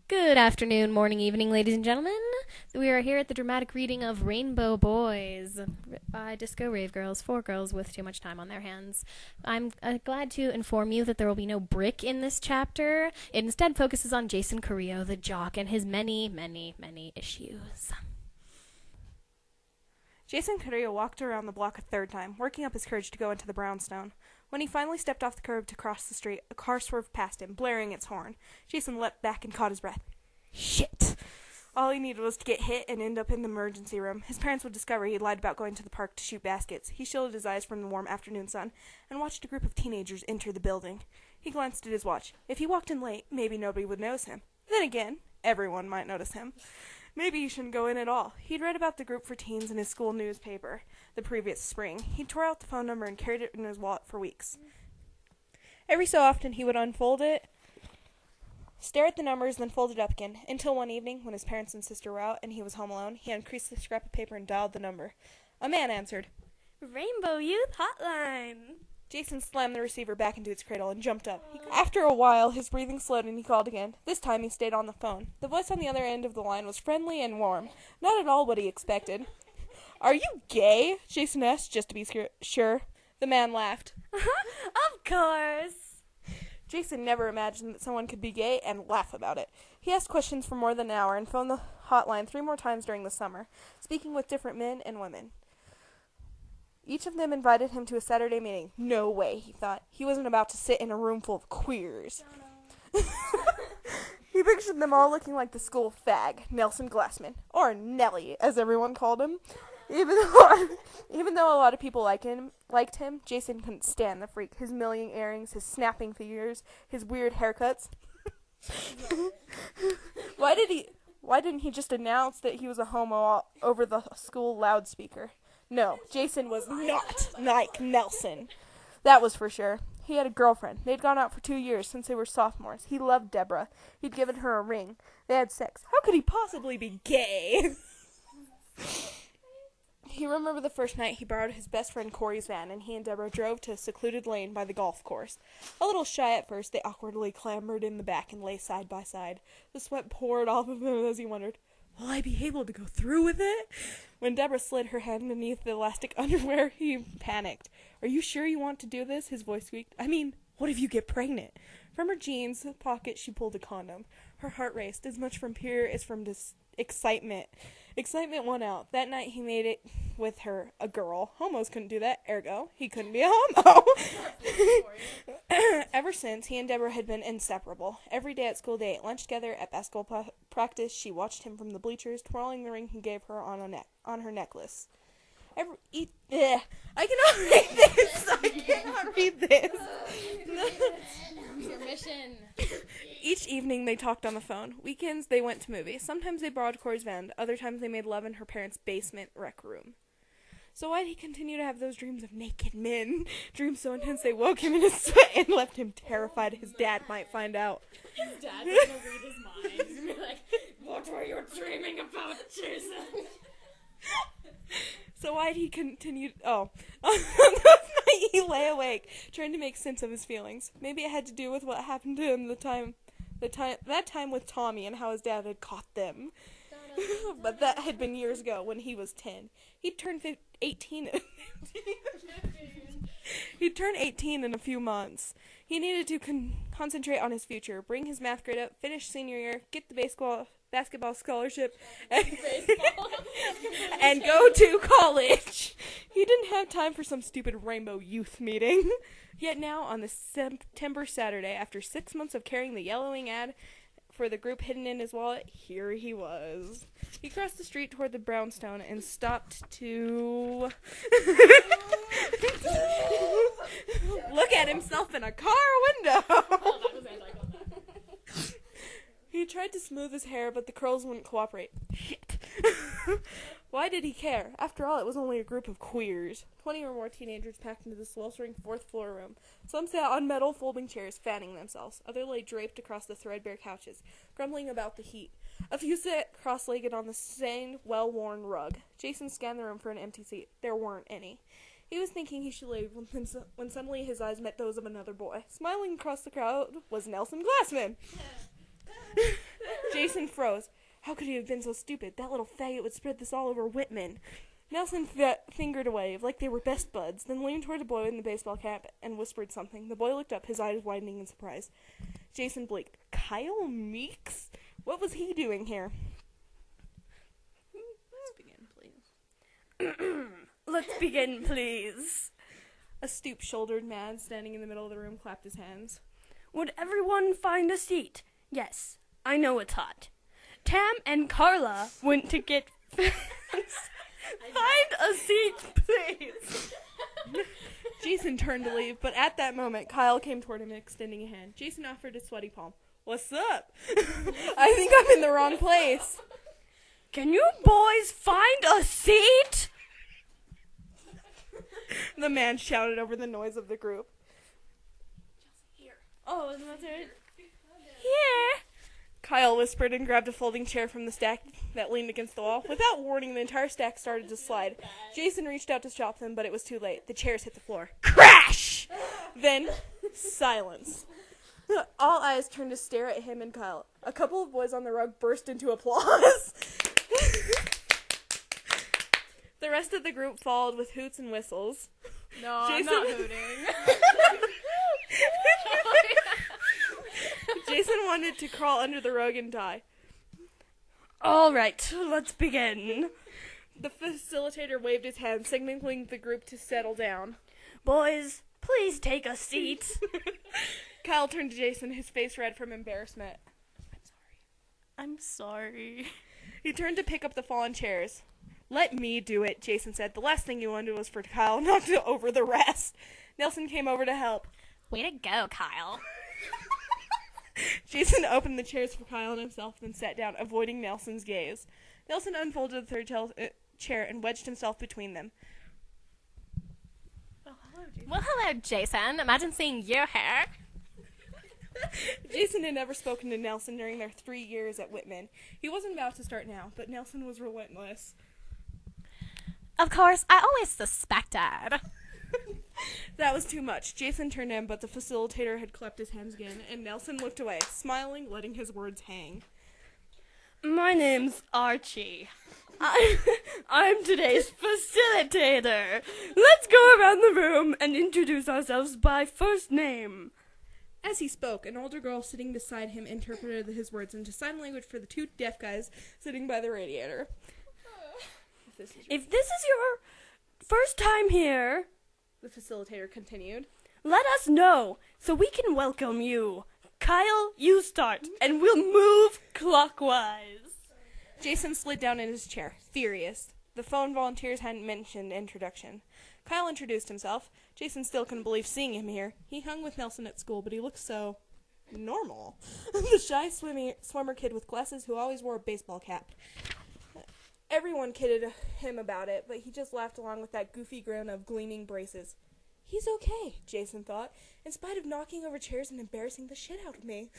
Good afternoon, morning, evening, ladies and gentlemen. We are here at the dramatic reading of Rainbow Boys by Disco Rave Girls, 4 girls with too much time on their hands. I'm glad to inform you that there will be no Brick in this chapter. It instead focuses on Jason Carrillo, the jock, and his many, many, many issues. Jason Carrillo walked around the block a third time, working up his courage to go into the brownstone. When he finally stepped off the curb to cross the street, a car swerved past him, blaring its horn. Jason leapt back and caught his breath. Shit! All he needed was to get hit and end up in the emergency room. His parents would discover he had lied about going to the park to shoot baskets. He shielded his eyes from the warm afternoon sun and watched a group of teenagers enter the building. He glanced at his watch. If he walked in late, maybe nobody would notice him. Then again, everyone might notice him. Maybe he shouldn't go in at all. He'd read about the group for teens in his school newspaper the previous spring. He tore out the phone number and carried it in his wallet for weeks. Every so often he would unfold it, stare at the numbers, then fold it up again, until one evening, when his parents and sister were out and he was home alone, he uncreased the scrap of paper and dialed the number. A man answered. Rainbow Youth Hotline. Jason slammed the receiver back into its cradle and jumped up. After a while, his breathing slowed and he called again. This time he stayed on the phone. The voice on the other end of the line was friendly and warm. Not at all what he expected. "Are you gay?" Jason asked, just to be sure. The man laughed. Of course. Jason never imagined that someone could be gay and laugh about it. He asked questions for more than an hour and phoned the hotline 3 more times during the summer, speaking with different men and women. Each of them invited him to a Saturday meeting. No way, he thought. He wasn't about to sit in a room full of queers. He pictured them all looking like the school fag, Nelson Glassman, or Nelly, as everyone called him. Even though a lot of people liked him, Jason couldn't stand the freak. His million earrings, his snapping fingers, his weird haircuts. Why didn't he just announce that he was a homo over the school loudspeaker? No, Jason was not like Nelson. That was for sure. He had a girlfriend. They'd gone out for 2 years since they were sophomores. He loved Deborah. He'd given her a ring. They had sex. How could he possibly be gay? He remembered the first night he borrowed his best friend Corey's van, and he and Deborah drove to a secluded lane by the golf course. A little shy at first, they awkwardly clambered in the back and lay side by side. The sweat poured off of him as he wondered, will I be able to go through with it? When Deborah slid her hand beneath the elastic underwear, he panicked. Are you sure you want to do this? His voice squeaked. I mean, what if you get pregnant? From her jeans pocket, she pulled a condom. Her heart raced, as much from fear as from excitement. Excitement won out. That night he made it with her, a girl. Homos couldn't do that, ergo, he couldn't be a homo. Ever since, he and Deborah had been inseparable. Every day at school, they ate lunch together. At basketball practice, she watched him from the bleachers, twirling the ring he gave her on her necklace. I cannot read this. I cannot read this. Intermission. Each evening they talked on the phone. Weekends they went to movies. Sometimes they borrowed Corey's van. Other times they made love in her parents' basement rec room. So why did he continue to have those dreams of naked men? Dreams so intense they woke him in his sweat and left him terrified his dad might find out. His dad's gonna read his mind. He's gonna be like, what were you dreaming about, Jason? So why did he continue? On that night he lay awake, trying to make sense of his feelings. Maybe it had to do with what happened to him that time with Tommy and how his dad had caught them. But that had been years ago when he was 10. He'd turn 18. He'd turn 18 in a few months. He needed to concentrate on his future, bring his math grade up, finish senior year, get the basketball scholarship, and go to college. He didn't have time for some stupid Rainbow Youth meeting. Yet now, on the September Saturday, after 6 months of carrying the yellowing ad for the group hidden in his wallet, here he was. He crossed the street toward the brownstone and stopped to look at himself in a car window. He tried to smooth his hair, but the curls wouldn't cooperate. Shit. Why did he care? After all, it was only a group of queers. 20 or more teenagers packed into the sweltering 4th-floor room. Some sat on metal folding chairs, fanning themselves. Others lay draped across the threadbare couches, grumbling about the heat. A few sat cross-legged on the stained, well-worn rug. Jason scanned the room for an empty seat. There weren't any. He was thinking he should leave when suddenly his eyes met those of another boy. Smiling across the crowd was Nelson Glassman. Jason froze. How could he have been so stupid? That little faggot would spread this all over Whitman. Nelson fingered a wave, like they were best buds, then leaned toward a boy in the baseball cap and whispered something. The boy looked up, his eyes widening in surprise. Jason blinked. Kyle Meeks? What was he doing here? Let's begin, please. Let's begin, please. A stoop-shouldered man standing in the middle of the room clapped his hands. Would everyone find a seat? Yes, I know it's hot. Tam and Carla went to get... Find a seat, please. Jason turned to leave, but at that moment, Kyle came toward him, extending a hand. Jason offered a sweaty palm. What's up? I think I'm in the wrong place. Can you boys find a seat? The man shouted over the noise of the group. Oh, isn't that it? Here. Kyle whispered and grabbed a folding chair from the stack that leaned against the wall. Without warning, the entire stack started to slide. Jason reached out to stop them, but it was too late. The chairs hit the floor. Crash! Then, silence. All eyes turned to stare at him and Kyle. A couple of boys on the rug burst into applause. The rest of the group followed with hoots and whistles. No, Jason... I'm not hooting. Jason wanted to crawl under the rug and die. All right, let's begin. The facilitator waved his hand, signaling the group to settle down. Boys, please take a seat. Kyle turned to Jason, his face red from embarrassment. I'm sorry. He turned to pick up the fallen chairs. Let me do it, Jason said. The last thing you wanted was for Kyle knocked over the rest. Nelson came over to help. Way to go, Kyle. Jason opened the chairs for Kyle and himself, then sat down, avoiding Nelson's gaze. Nelson unfolded the third chair and wedged himself between them. Well, hello, Jason. Imagine seeing your hair. Jason had never spoken to Nelson during their 3 years at Whitman. He wasn't about to start now, but Nelson was relentless. Of course, I always suspected. That was too much. Jason turned in, but the facilitator had clapped his hands again, and Nelson looked away, smiling, letting his words hang. My name's Archie. I'm today's facilitator. Let's go around the room and introduce ourselves by first name. As he spoke, an older girl sitting beside him interpreted his words into sign language for the two deaf guys sitting by the radiator. If this is your first time here, The facilitator continued. let us know so we can welcome you. Kyle, you start, and we'll move clockwise. Jason slid down in his chair, furious. The phone volunteers hadn't mentioned introduction. Kyle introduced himself. Jason still couldn't believe seeing him here. He hung with Nelson at school, but he looked so normal. The shy swimmer kid with glasses who always wore a baseball cap. Everyone kidded him about it, but he just laughed along with that goofy grin of gleaming braces. He's okay, Jason thought, in spite of knocking over chairs and embarrassing the shit out of me.